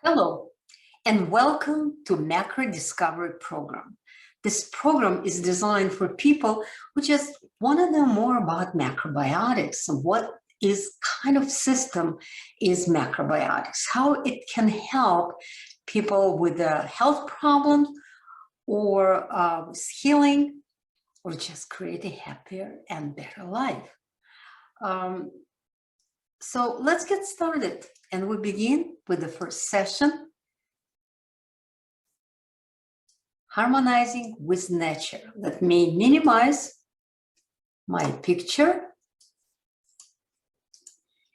Hello, and welcome to Macrobiotic Discovery Program. This program is designed for people who just want to know more about macrobiotics and what kind of system is macrobiotics, how it can help people with health problems or with healing or just create a happier and better life. So let's get started, and we begin with the first session, harmonizing with nature. Let me minimize my picture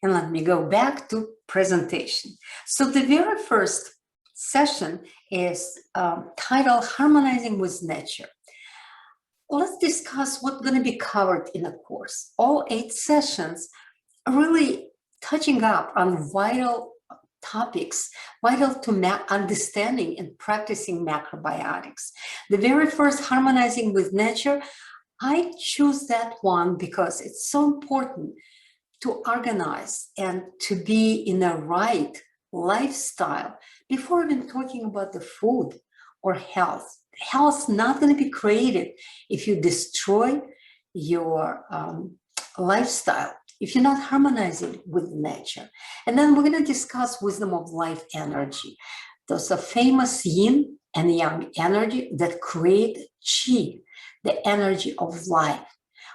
and let me go back to presentation. So the very first session is titled Harmonizing with Nature. Let's discuss what's going to be covered in the course. All 8 sessions are really touching up on vital topics vital to understanding and practicing macrobiotics. The very first, harmonizing with nature, I choose that one because it's so important to organize and to be in the right lifestyle before even talking about the food or health. Health's not going to be created if you destroy your lifestyle, if you're not harmonizing with nature. And then we're going to discuss wisdom of life energy. Those are famous yin and yang energy that create qi, the energy of life.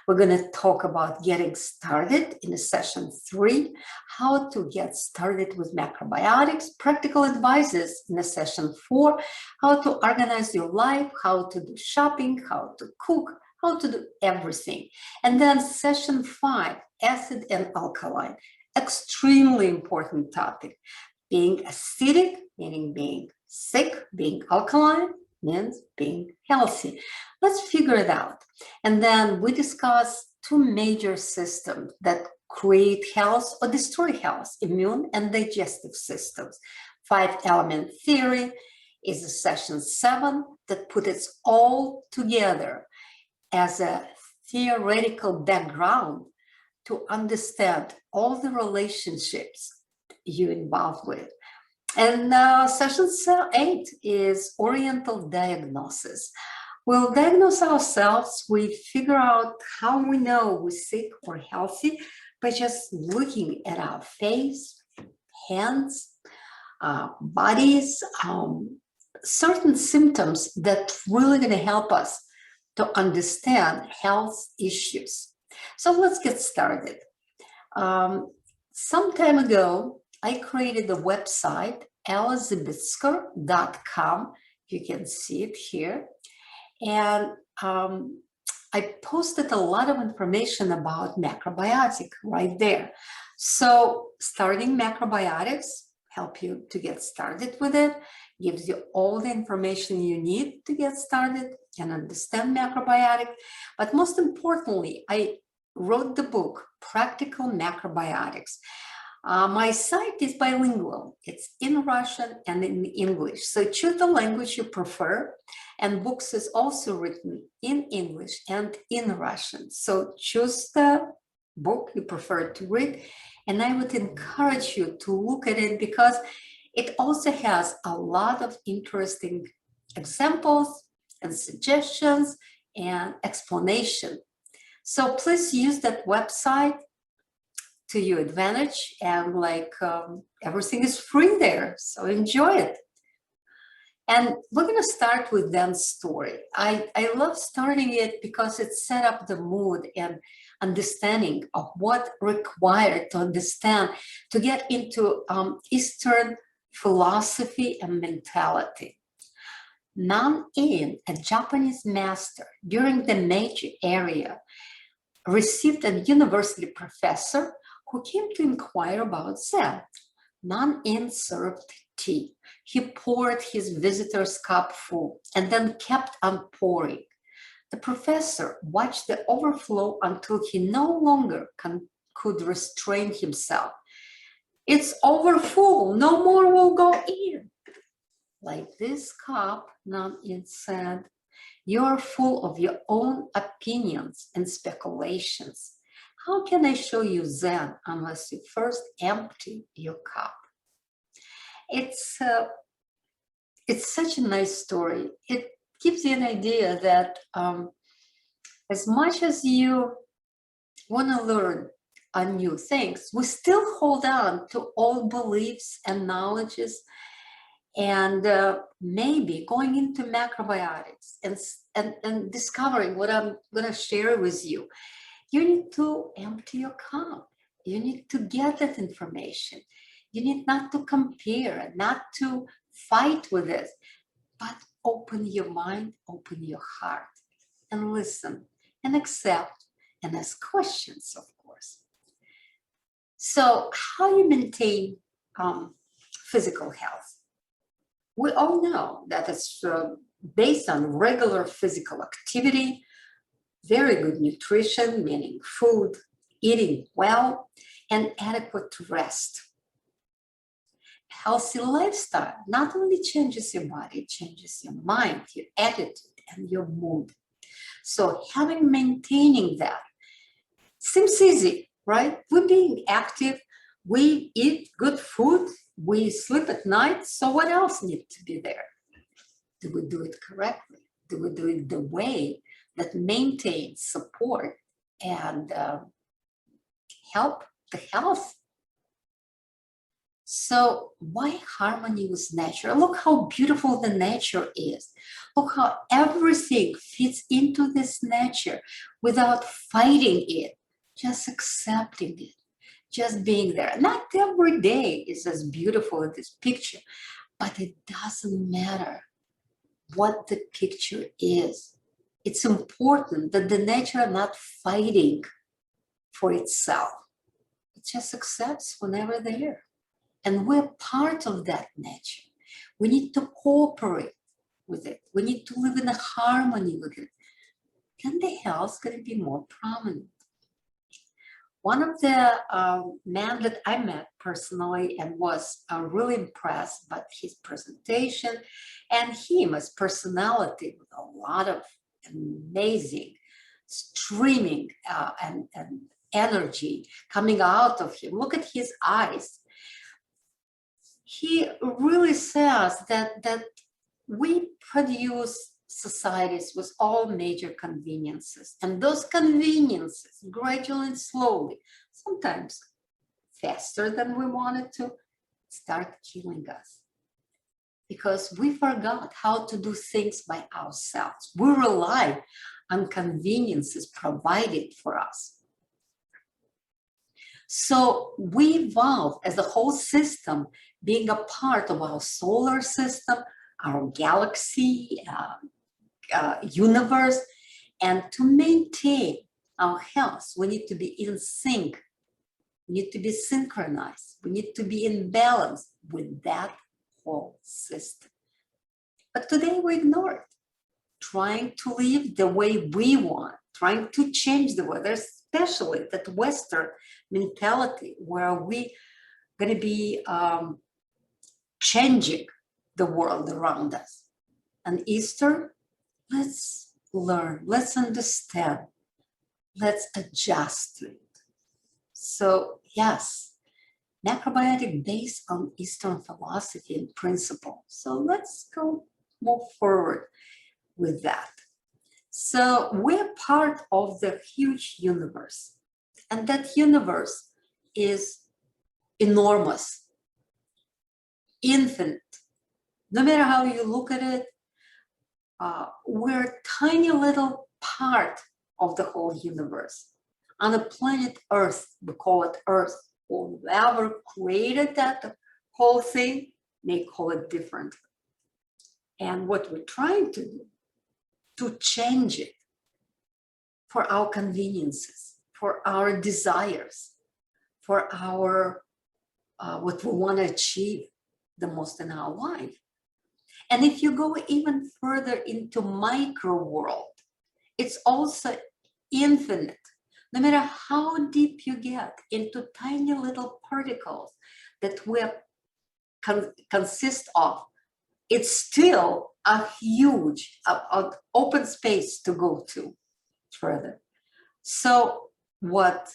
We're going to talk about getting started in session 3, how to get started with macrobiotics, practical advices in session 4, how to organize your life, how to do shopping, how to cook, how to do everything. And then session 5, acid and alkaline, extremely important topic. Being acidic, meaning being sick, being alkaline means being healthy. Let's figure it out. And then we discuss 2 major systems that create health or destroy health, immune and digestive systems. 5-element theory is a session 7 that puts it all together as a theoretical background to understand all the relationships you're involved with. And session 8 is Oriental diagnosis. We'll diagnose ourselves. We figure out how we know we're sick or healthy by just looking at our face, hands, bodies, certain symptoms that really going to help us to understand health issues. So let's get started. Some time ago, I created a website, elizabethsker.com. You can see it here. And I posted a lot of information about macrobiotic right there. So starting macrobiotics help you to get started with it, gives you all the information you need to get started and understand macrobiotic. But most importantly, I wrote the book, Practical Macrobiotics. My site is bilingual. It's in Russian and in English. So choose the language you prefer. And books is also written in English and in Russian. So choose the book you prefer to read. And I would encourage you to look at it because it also has a lot of interesting examples and suggestions and explanation. So please use that website to your advantage, and everything is free there, so enjoy it. And we're going to start with Dan's story. I love starting it because it set up the mood and understanding of what required to understand, to get into Eastern philosophy and mentality. Nan-in, a Japanese master during the Meiji era, received a university professor who came to inquire about Zen. Nan-in served tea. He poured his visitor's cup full and then kept on pouring. The professor watched the overflow until he no longer could restrain himself. It's overfull, no more will go in. Like this cup, Nan-in said, you are full of your own opinions and speculations. How can I show you Zen unless you first empty your cup? it's such a nice story. It gives you an idea that as much as you want to learn new things, we still hold on to old beliefs and knowledges. And maybe going into macrobiotics and discovering what I'm going to share with you, you need to empty your cup. You need to get that information. You need not to compare, not to fight with it, but open your mind, open your heart, and listen and accept and ask questions, of course. So how you maintain physical health? We all know that it's based on regular physical activity, very good nutrition, meaning food, eating well, and adequate rest. Healthy lifestyle not only changes your body, it changes your mind, your attitude, and your mood. So maintaining that seems easy, right? We're being active, we eat good food, we sleep at night, so what else needs to be there? Do we do it correctly? Do we do it the way that maintains, support, and help the health? So why harmony with nature? Look how beautiful the nature is. Look how everything fits into this nature without fighting it, just accepting it, just being there. Not every day is as beautiful as this picture, but it doesn't matter what the picture is. It's important that the nature not fighting for itself. It just accepts whenever they're there. And we're part of that nature. We need to cooperate with it. We need to live in a harmony with it. Then the health is going to be more prominent. One of the men that I met personally and was really impressed by his presentation and him as personality with a lot of amazing streaming and energy coming out of him. Look at his eyes. He really says that we produce societies with all major conveniences, and those conveniences gradually and slowly, sometimes faster than we wanted to, start killing us because we forgot how to do things by ourselves. We rely on conveniences provided for us. So we evolve as a whole system, being a part of our solar system, our galaxy, universe, and to maintain our health, we need to be in sync. We need to be synchronized. We need to be in balance with that whole system. But today we ignore it, trying to live the way we want, trying to change the weather, especially that Western mentality where we going to be changing the world around us. And Eastern, let's learn, let's understand, let's adjust to it. So yes, macrobiotic based on Eastern philosophy and principle. So let's move forward with that. So we're part of the huge universe, and that universe is enormous, infinite. No matter how you look at it, we're a tiny little part of the whole universe. On the planet Earth, we call it Earth. Whoever created that whole thing may call it differently. And what we're trying to do, to change it for our conveniences, for our desires, for our what we want to achieve the most in our life. And if you go even further into micro world, it's also infinite. No matter how deep you get into tiny little particles that we consist of, it's still a huge open space to go to further. So what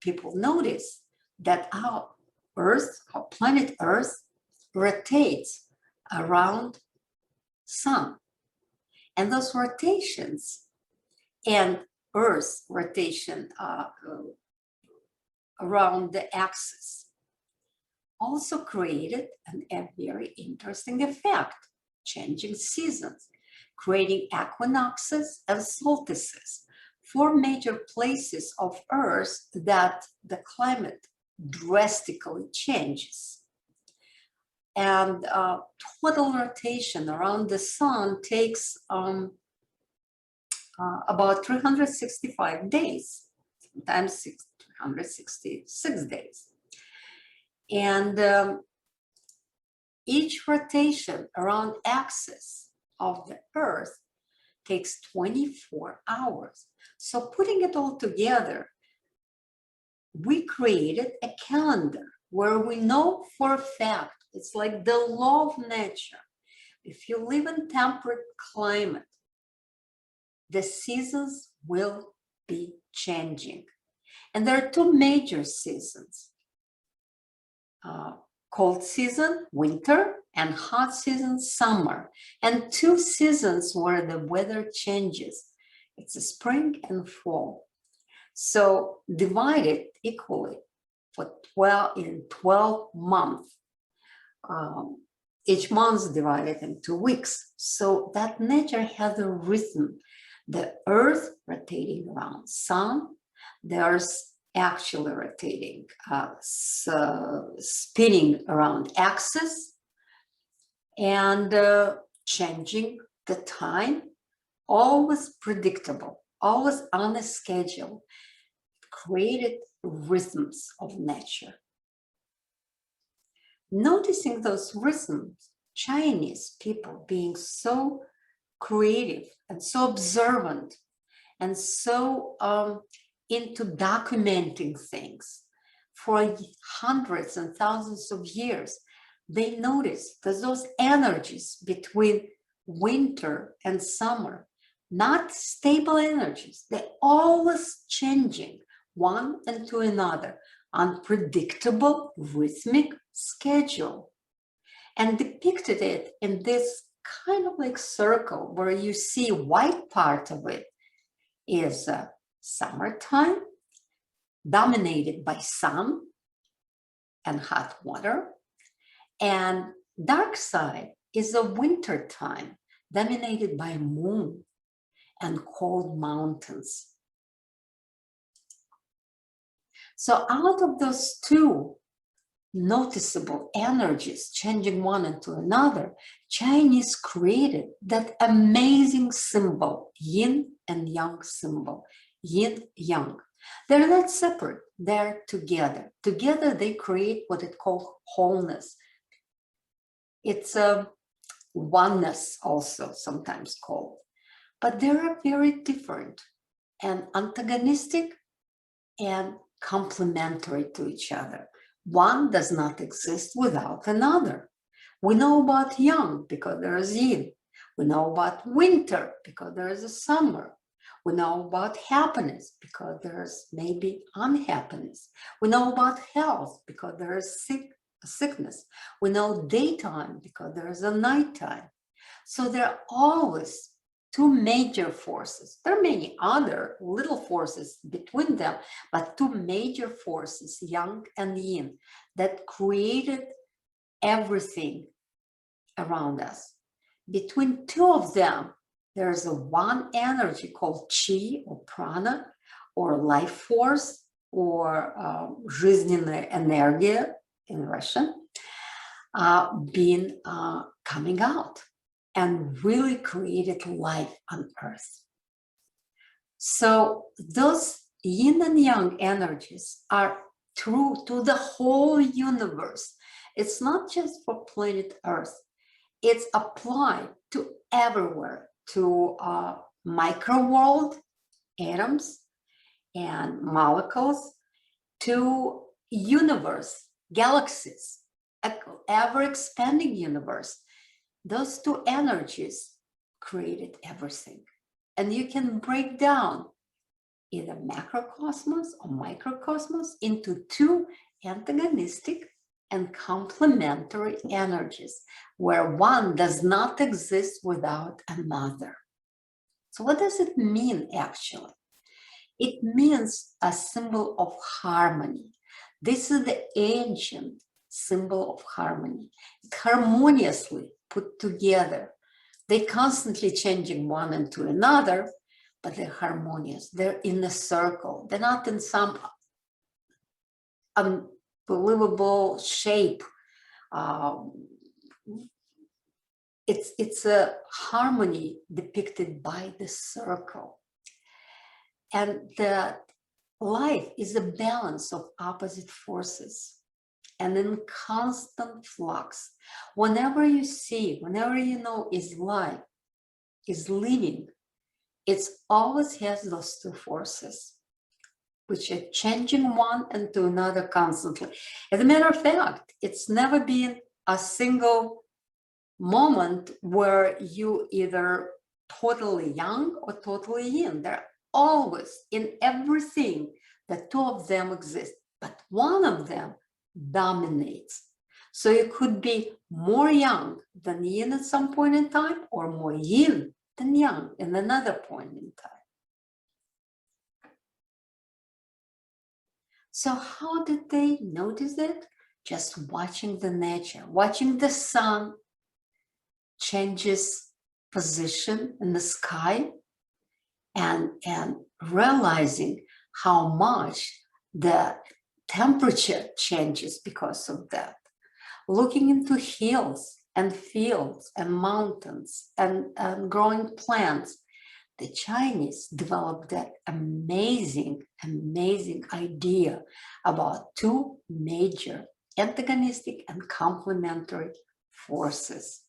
people notice that our Earth, our planet Earth, rotates around sun. And those rotations and Earth's rotation around the axis also created a very interesting effect, changing seasons, creating equinoxes and solstices, four major places of Earth that the climate drastically changes. And total rotation around the sun takes about 365 days, sometimes 366 days. And each rotation around axis of the Earth takes 24 hours. So putting it all together, we created a calendar where we know for a fact, it's like the law of nature. If you live in temperate climate, the seasons will be changing. And there are two major seasons. Cold season, winter, and hot season, summer. And two seasons where the weather changes. It's a spring and fall. So divided equally for 12 months. Each month is divided in 2 weeks. So that nature has a rhythm. The Earth rotating around sun, there's actually rotating, spinning around axis and changing the time, always predictable, always on a schedule, created rhythms of nature. Noticing those rhythms, Chinese people being so creative and so observant and so into documenting things for hundreds and thousands of years, they noticed that those energies between winter and summer, not stable energies, they're always changing one into another, unpredictable rhythmic schedule, and depicted it in this kind of like circle where you see white part of it is summertime, dominated by sun and hot water, and dark side is a winter time, dominated by moon and cold mountains. So out of those two noticeable energies changing one into another, Chinese created that amazing symbol, Yin and Yang symbol, Yin Yang. They're not separate, they're together. Together they create what it called wholeness. It's a oneness also sometimes called, but they are very different and antagonistic and complementary to each other. One does not exist without another. We know about Yang because there is Yin. We know about winter because there is a summer. We know about happiness because there's maybe unhappiness. We know about health because there is sickness. We know daytime because there is a nighttime. So there are always two major forces. There are many other little forces between them, but two major forces, Yang and Yin, that created everything around us. Between two of them, there's a one energy called Qi or Prana or life force or жизненная энергия in Russian, coming out and really created life on Earth. So those Yin and Yang energies are true to the whole universe. It's not just for planet Earth. It's applied to everywhere, to micro world, atoms and molecules, to universe, galaxies, ever-expanding universe. Those two energies created everything. And you can break down either macrocosmos or microcosmos into two antagonistic and complementary energies, where one does not exist without another. So what does it mean actually? It means a symbol of harmony. This is the ancient symbol of harmony. It's harmoniously put together. They're constantly changing one into another, but they're harmonious. They're in a circle. They're not in some unbelievable shape. It's a harmony depicted by the circle. And that life is a balance of opposite forces and in constant flux. Whenever you see, whenever you know is life, is living, it always has those two forces, which are changing one into another constantly. As a matter of fact, it's never been a single moment where you either totally yang or totally yin. They're always in everything. The two of them exist, but one of them dominates. So you could be more yang than yin at some point in time, or more yin than yang in another point in time. So how did they notice it? Just watching the nature, watching the sun changes position in the sky, and realizing how much the temperature changes because of that. Looking into hills and fields and mountains and growing plants, the Chinese developed that amazing idea about two major antagonistic and complementary forces.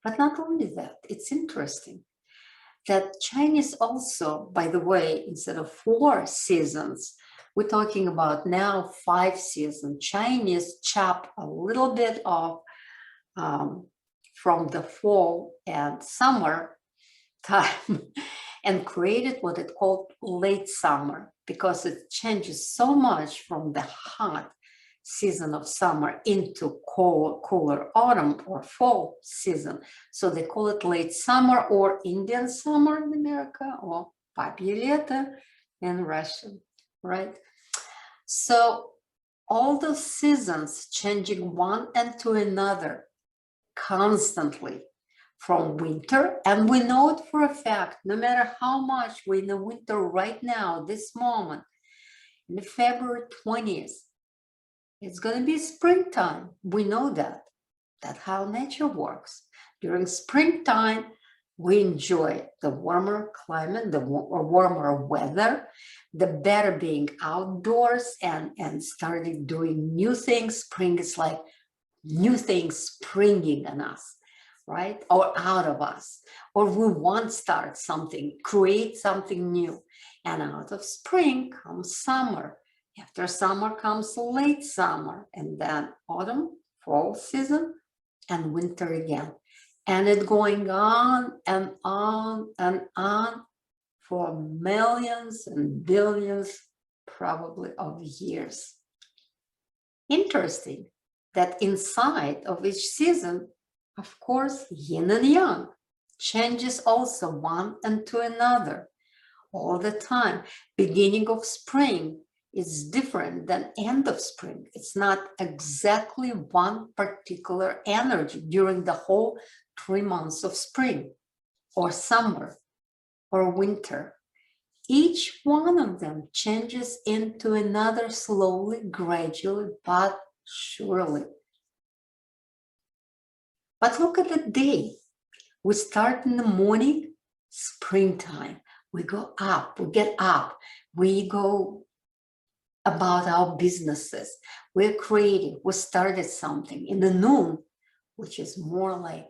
But not only that, it's interesting that Chinese also, by the way, instead of 4 seasons, we're talking about now 5 seasons. Chinese chop a little bit of from the fall and summer time and created what it called late summer, because it changes so much from the hot season of summer into cooler autumn or fall season. So they call it late summer or Indian summer in America, or Papye Leto in Russian, right? So all those seasons changing one into another constantly from winter. And we know it for a fact, no matter how much we're in the winter right now, this moment, in February 20th, it's going to be springtime. We know that. That's how nature works. During springtime, we enjoy the warmer climate, the warmer weather, the better being outdoors and starting doing new things. Spring is like new things springing on us, right? Or out of us. Or we want to start something, create something new. And out of spring comes summer. After summer comes late summer, and then autumn, fall season, and winter again. And it's going on and on and on for millions and billions, probably, of years. Interesting that inside of each season, of course, yin and yang changes also one into another all the time. Beginning of spring is different than end of spring. It's not exactly one particular energy during the whole 3 months of spring or summer or winter. Each one of them changes into another slowly, gradually, but surely. But look at the day. We start in the morning, springtime. We go up, we get up, we go about our businesses. We're creating, we started something. In the noon, which is more like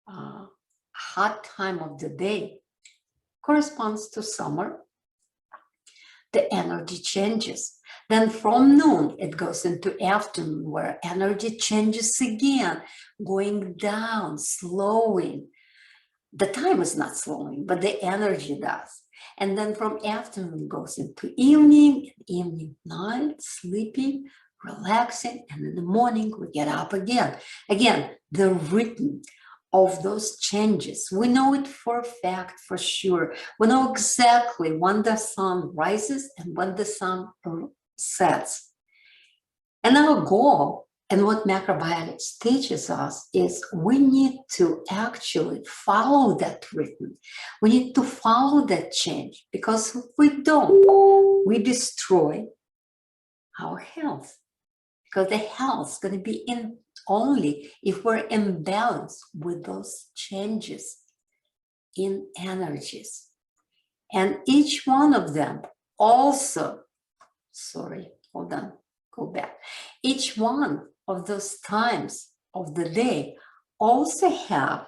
a hot time of the day, corresponds to summer. The energy changes. Then from noon, it goes into afternoon, where energy changes again, going down, slowing. The time is not slowing, but the energy does. And then from afternoon goes into evening, night, sleeping, relaxing, and in the morning we get up again. Again, the rhythm of those changes. We know it for a fact, for sure. We know exactly when the sun rises and when the sun sets. And our goal, and what macrobiotics teaches us, is we need to actually follow that rhythm. We need to follow that change, because if we don't, we destroy our health. Because the health is going to be in only if we're in balance with those changes in energies. And each one of them also, hold on, go back. Each one of those times of the day also have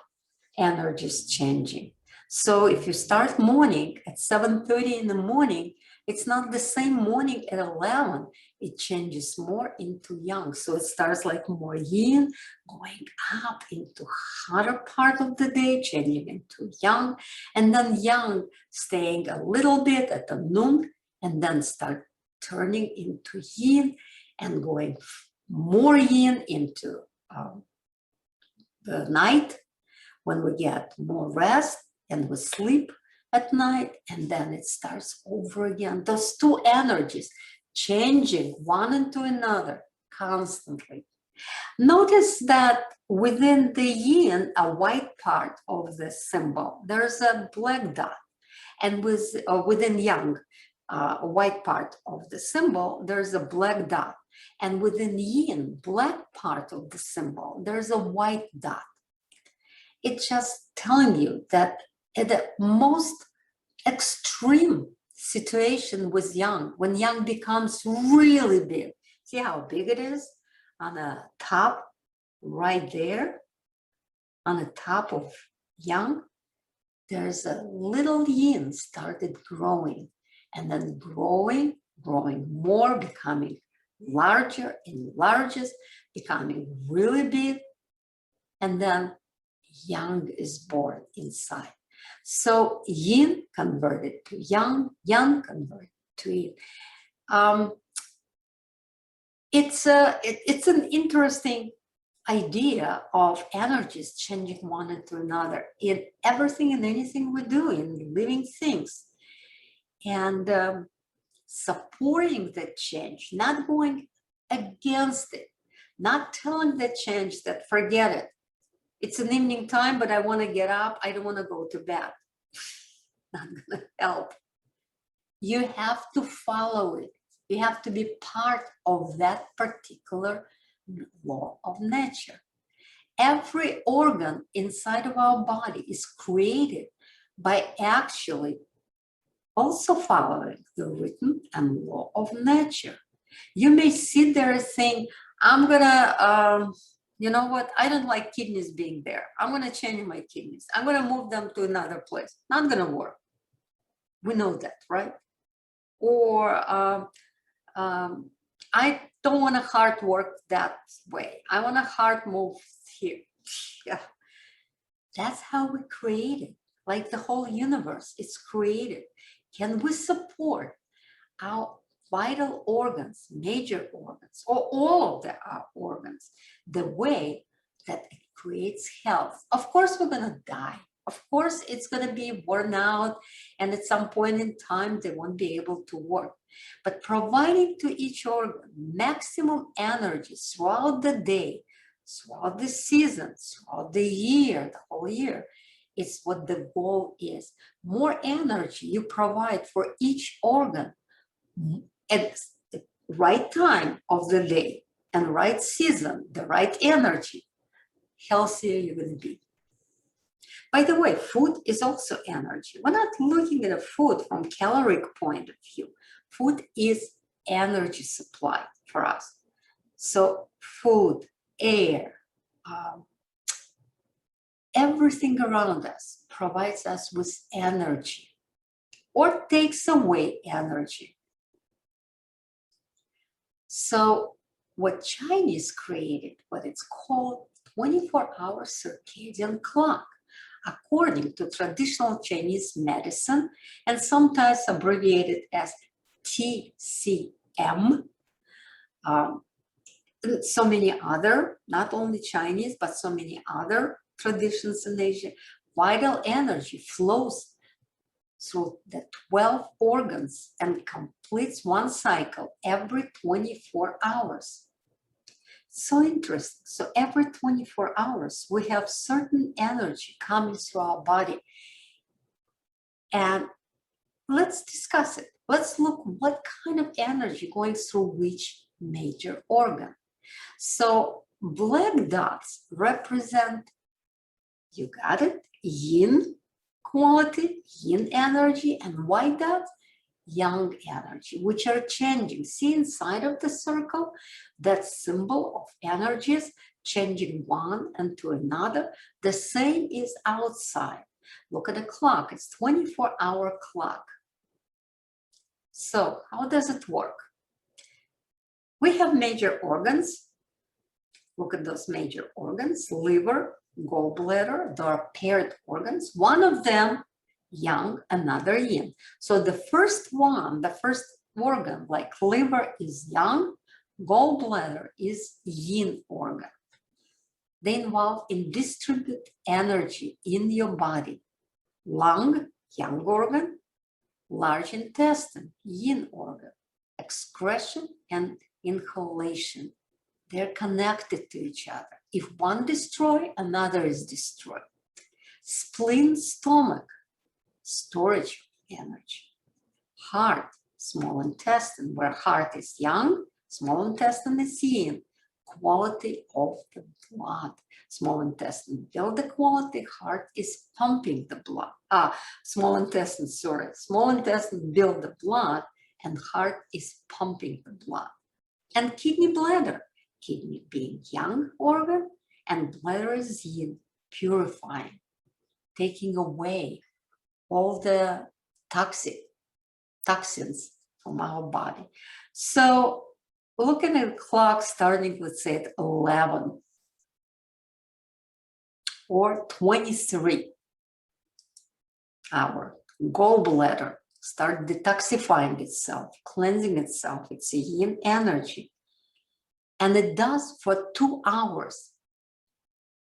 energies changing. So if you start morning at 7:30 in the morning, it's not the same morning at 11. It changes more into yang. So it starts like more yin, going up into hotter part of the day, changing into yang, and then yang staying a little bit at the noon, and then start turning into yin and going more yin into the night, when we get more rest and we sleep at night, and then it starts over again. Those two energies changing one into another constantly. Notice that within the yin, a white part of the symbol, there's a black dot. And within yang, a white part of the symbol, there's a black dot. And within yin, black part of the symbol, there's a white dot. It's just telling you that at the most extreme situation with yang, when yang becomes really big, see how big it is on the top right there, on the top of yang, there's a little yin started growing, and then growing more, becoming larger and larger, becoming really big, and then yang is born inside. So yin converted to yang, yang converted to yin. It's an interesting idea of energies changing one into another in everything and anything we do, in living things, and supporting the change, not going against it, not telling the change that forget it. It's an evening time, but I want to get up. I don't want to go to bed. Not going to help. You have to follow it. You have to be part of that particular law of nature. Every organ inside of our body is created by actually also following the rhythm and law of nature. You may sit there and think, I'm gonna, you know what, I don't like kidneys being there. I'm gonna change my kidneys. I'm gonna move them to another place. Not gonna work. We know that, right? Or I don't want a heart work that way. I want a heart move here. Yeah. That's how we created, like the whole universe is created. Can we support our vital organs, major organs, or all of the organs, the way that it creates health? Of course, we're going to die. Of course, it's going to be worn out, and at some point in time, they won't be able to work. But providing to each organ maximum energy throughout the day, throughout the seasons, throughout the year, the whole year, is what the goal is. More energy you provide for each organ at the right time of the day and right season, the right energy, healthier you're going to be. By the way, food is also energy. We're not looking at a food from caloric point of view. Food is energy supply for us. So food, air, everything around us provides us with energy or takes away energy. So what Chinese created, what it's called 24-hour circadian clock. according to traditional Chinese medicine, and sometimes abbreviated as TCM. So many other, not only Chinese, but so many other traditions in Asia, vital energy flows through the 12 organs and completes one cycle every 24 hours. So interesting. So every 24 hours, we have certain energy coming through our body. And let's discuss it. Let's look what kind of energy going through which major organ. So black dots represent, you got it, yin quality, yin energy, and white dots, yang energy, which are changing. See inside of the circle, that symbol of energies changing one into another. The same is outside. Look at the clock, it's 24-hour clock. So how does it work? We have major organs. Look at those major organs, liver, gallbladder, they are paired organs. One of them yang, another yin. So the first one, the first organ, like liver is yang, gallbladder is yin organ. They involve in distribute energy in your body. Lung, yang organ, large intestine, yin organ, excretion and inhalation. They're connected to each other. If one destroys, another is destroyed. Spleen, stomach, storage of energy. Heart, small intestine, where heart is yang, small intestine is yin. Quality of the blood. Small intestine build the quality, heart is pumping the blood. Small intestine build the blood, and heart is pumping the blood. And kidney, bladder. Kidney being yang organ, and bladder is yin, purifying, taking away all the toxins from our body. So looking at the clock starting, let's say at 11 or 23 hour, gallbladder start detoxifying itself, cleansing itself. It's a yin energy. And it does for 2 hours,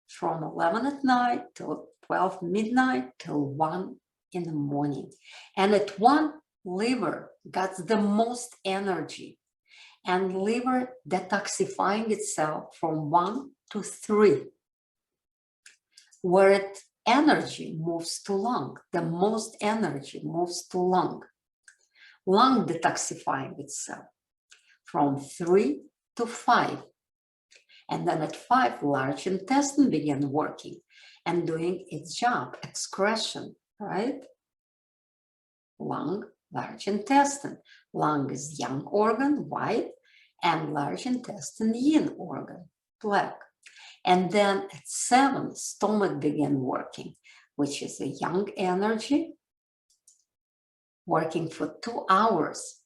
from 11 at night till 12 midnight till 1 in the morning. And at 1, liver got the most energy, and liver detoxifying itself from 1 to 3, where it energy moves to lung. The most energy moves to lung. Lung detoxifying itself from 3 to 5. And then at 5, large intestine began working and doing its job, excretion, right? Lung, large intestine. Lung is yang organ, white, and large intestine, yin organ, black. And then at 7, stomach began working, which is a yang energy, working for 2 hours.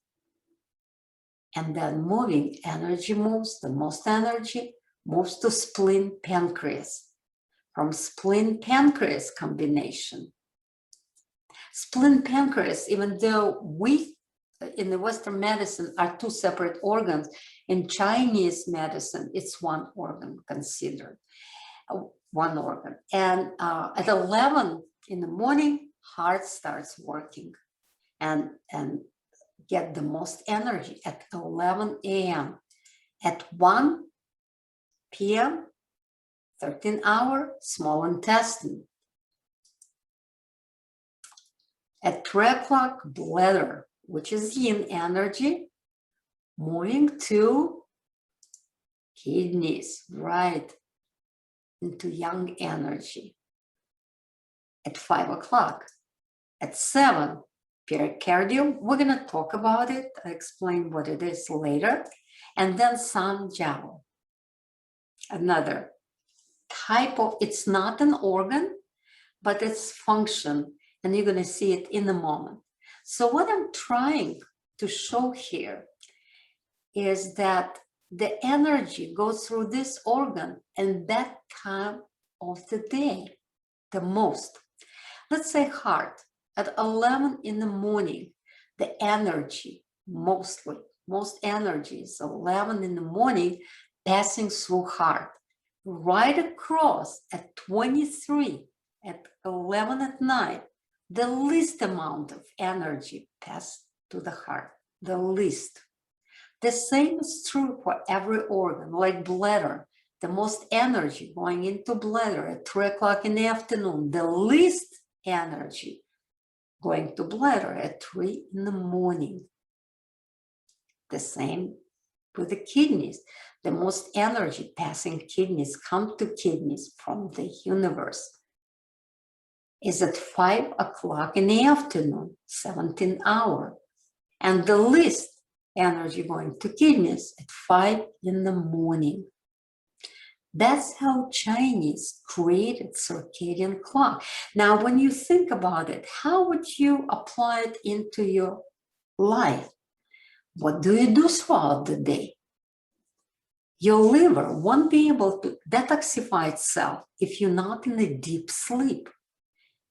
And then moving, energy moves, the most energy moves to spleen, pancreas. From spleen, pancreas combination. Spleen, pancreas, even though we in the Western medicine are 2 separate organs, in Chinese medicine, it's 1 organ considered, 1 organ. And at 11 in the morning, heart starts working and get the most energy at 11 a.m. At 1 p.m., 13-hour, small intestine. At 3 o'clock, bladder, which is yin energy, moving to kidneys, right, into yang energy. At 5 o'clock. At 7, pericardium, we're going to talk about it. I'll explain what it is later. And then sun jiao, another type of, it's not an organ, but it's function, and you're going to see it in a moment. So what I'm trying to show here is that the energy goes through this organ and that time of the day the most. let's say heart, at 11 in the morning, the energy, most energy is 11 in the morning passing through heart. Right across at 23, at 11 at night, the least amount of energy passed to the heart, the least. The same is true for every organ, like bladder. The most energy going into bladder at 3 o'clock in the afternoon, the least energy going to bladder at 3 in the morning. The same with the kidneys. The most energy passing kidneys, come to kidneys from the universe, is at 5 o'clock in the afternoon, 17th hour. And the least energy going to kidneys at 5 in the morning. That's how Chinese created circadian clock. Now, when you think about it, how would you apply it into your life? What do you do throughout the day? Your liver won't be able to detoxify itself if you're not in a deep sleep.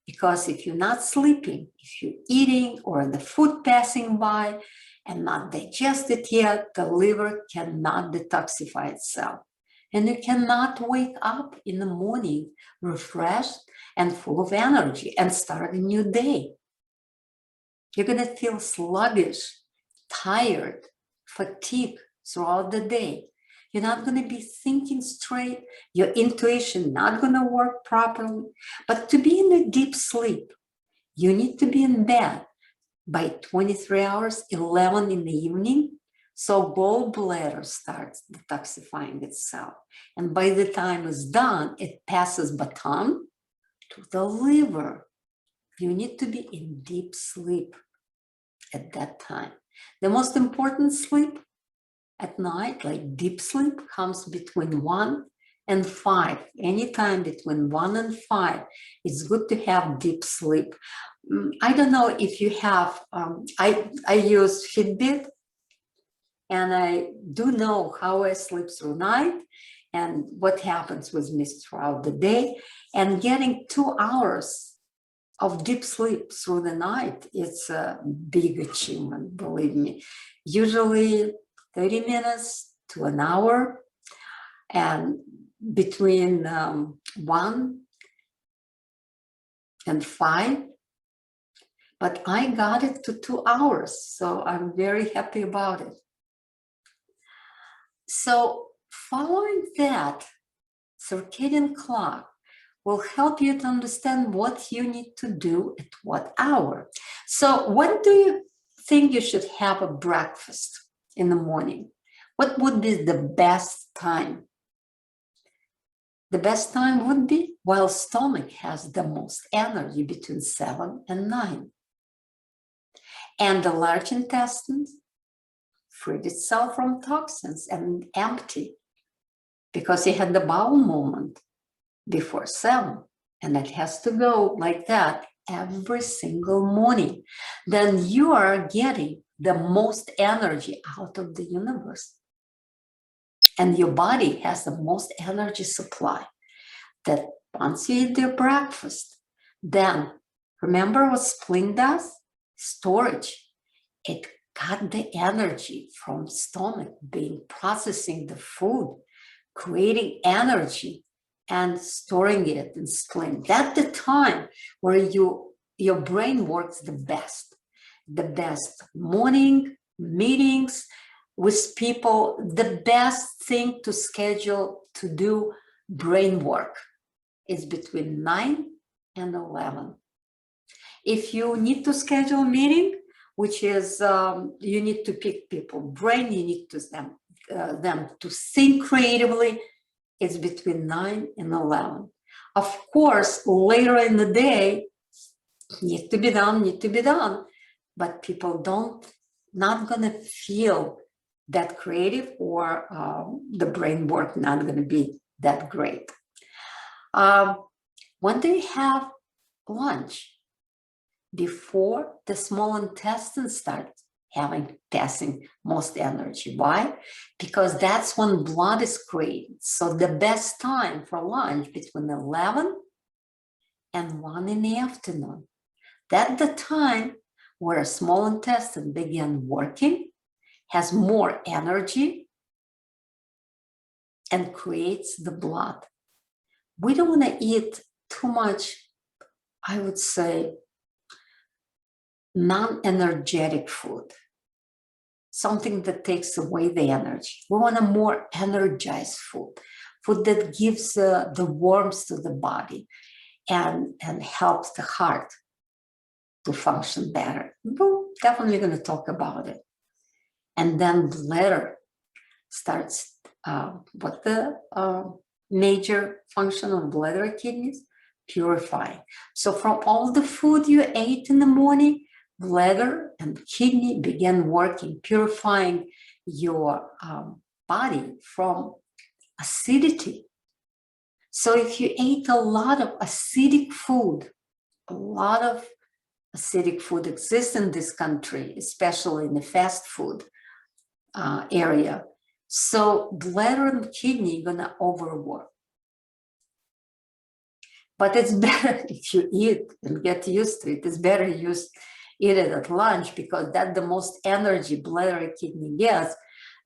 Because if you're not sleeping, if you're eating or the food passing by and not digested yet, the liver cannot detoxify itself. And you cannot wake up in the morning refreshed and full of energy and start a new day. You're going to feel sluggish, tired, fatigued throughout the day. You're not going to be thinking straight. Your intuition not going to work properly. But to be in a deep sleep, you need to be in bed by 23 hours, 11 in the evening. So gallbladder starts detoxifying itself. And by the time it's done, it passes baton to the liver. You need to be in deep sleep at that time. The most important sleep at night, like deep sleep, comes between 1 and 5. Anytime between 1 and 5, it's good to have deep sleep. I don't know if you have, I use Fitbit, and I do know how I sleep through night and what happens with me throughout the day. And getting 2 hours of deep sleep through the night, it's a big achievement, believe me. Usually 30 minutes to an hour, and between 1 and 5. But I got it to 2 hours, so I'm very happy about it. So following that, circadian clock will help you to understand what you need to do at what hour. So when do you think you should have a breakfast in the morning? What would be the best time? The best time would be while stomach has the most energy, between 7 and 9. And the large intestine freed itself from toxins and empty, because it had the bowel movement before 7, and it has to go like that every single morning. Then you are getting the most energy out of the universe. And your body has the most energy supply. That once you eat your breakfast, then remember what spleen does? Storage. It got the energy from stomach being processing the food, creating energy and storing it in spleen. That's the time where your brain works the best. The best morning meetings with people, the best thing to schedule to do brain work is between 9 and 11. If you need to schedule a meeting, which is you need to pick people's brain, you need to them to think creatively, it's between 9 and 11. Of course, later in the day, need to be done, but people not gonna feel that creative, or the brain work not gonna be that great. When do you have lunch? Before the small intestine starts passing most energy. Why? Because that's when blood is created. So the best time for lunch between 11 and 1 in the afternoon. That's the time where a small intestine began working, has more energy, and creates the blood. We don't want to eat too much, I would say, non-energetic food, something that takes away the energy. We want a more energized food, food that gives the warmth to the body and helps the heart to function better. We're definitely going to talk about it. And then bladder starts, what the major function of bladder kidneys? Purifying. So from all the food you ate in the morning, bladder and kidney began working, purifying your body from acidity. So if you ate a lot of acidic food, a lot of acidic food exists in this country, especially in the fast food area. So bladder and kidney are gonna overwork. But it's better if you eat and get used to it. It's better you eat it at lunch because that's the most energy bladder and kidney gets.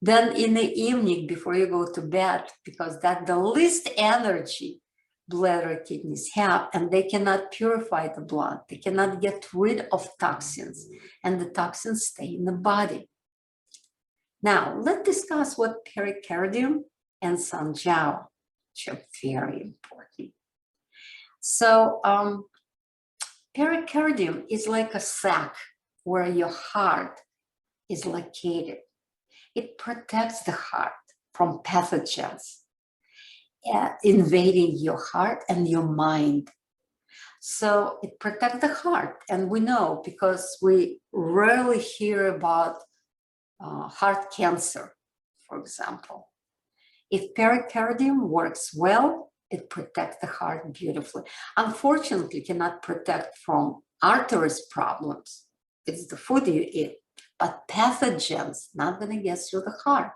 Then in the evening before you go to bed, because that's the least energy bladder and kidneys have, and they cannot purify the blood. They cannot get rid of toxins, and the toxins stay in the body. Now, let's discuss what pericardium and sanjiao, which are very important. So pericardium is like a sac where your heart is located. It protects the heart from pathogens invading your heart and your mind. So it protects the heart. And we know because we rarely hear about heart cancer, for example. If pericardium works well, it protects the heart beautifully. Unfortunately, it cannot protect from arteries problems. It's the food you eat, but pathogens not going to get through the heart.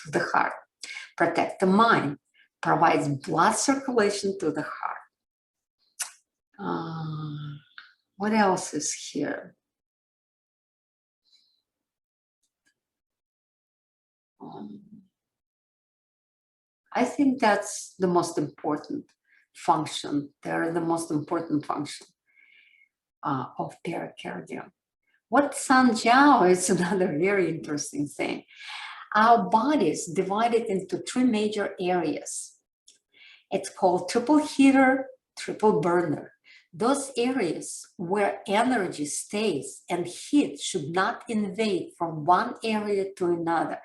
To the heart. Protect the mind, provides blood circulation to the heart. What else is here? I think that's the most important function. They're the most important function of pericardium. What sanjiao is another very interesting thing. Our body is divided into 3 major areas. It's called triple heater, triple burner. Those areas where energy stays and heat should not invade from one area to another.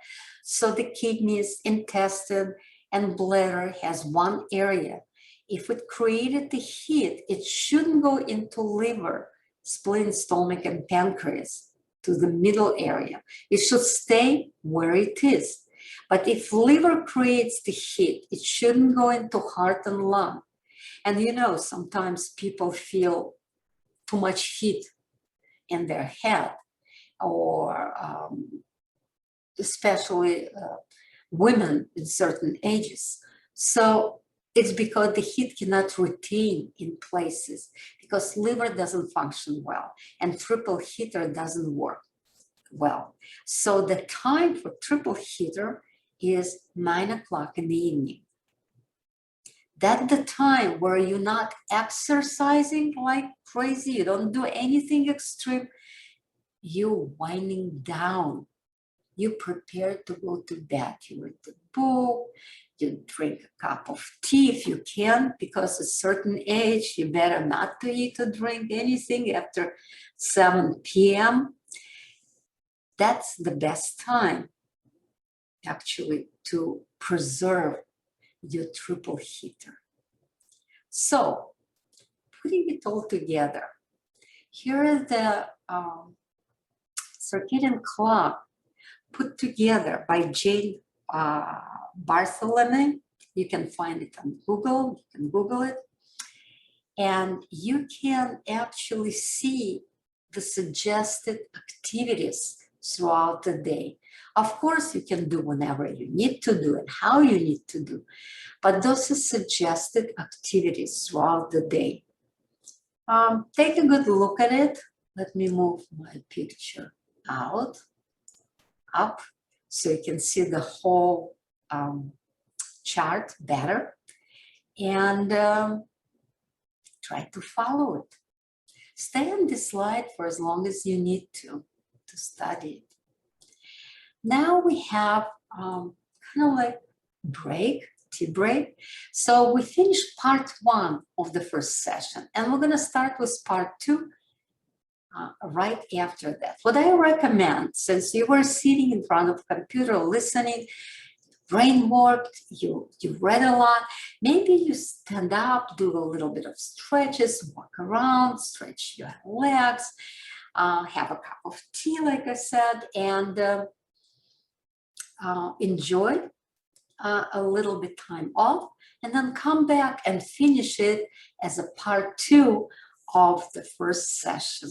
So the kidneys, intestine, and bladder has one area. If it created the heat, it shouldn't go into liver, spleen, stomach, and pancreas to the middle area. It should stay where it is. But if liver creates the heat, it shouldn't go into heart and lung. And you know, sometimes people feel too much heat in their head, or especially women in certain ages. So it's because the heat cannot retain in places, because liver doesn't function well and triple heater doesn't work well. So the time for triple heater is 9 o'clock in the evening. That's the time where you're not exercising like crazy, you don't do anything extreme, you're winding down. You prepare to go to bed. You read the book, you drink a cup of tea if you can, because at a certain age, you better not to eat or drink anything after 7 p.m. That's the best time, actually, to preserve your triple heater. So, putting it all together, here is the circadian clock put together by Jane Bartholomew. You can find it on Google, you can Google it. And you can actually see the suggested activities throughout the day. Of course, you can do whenever you need to do and how you need to do, but those are suggested activities throughout the day. Take a good look at it. Let me move my picture out, up, so you can see the whole chart better, and try to follow it. Stay on this slide for as long as you need to study it. Now we have kind of like tea break. So we finished part 1 of the first session, and we're going to start with part 2 right after that. What I recommend, since you were sitting in front of a computer listening, brain worked, you read a lot, maybe you stand up, do a little bit of stretches, walk around, stretch your legs, have a cup of tea, like I said, and enjoy a little bit time off, and then come back and finish it as a part 2 of the first session.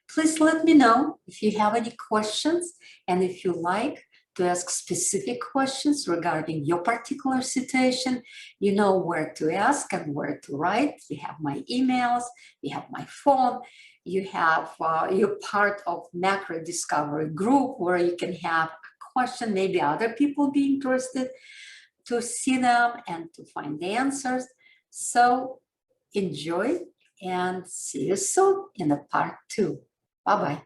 Please let me know if you have any questions, and if you like to ask specific questions regarding your particular situation, you know where to ask and where to write. You have my emails, you have my phone, you have, you're part of Macro Discovery group where you can have a question, maybe other people be interested to see them and to find the answers. So enjoy and see you soon in the part 2. Bye-bye.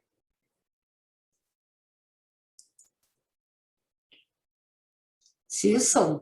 See you soon.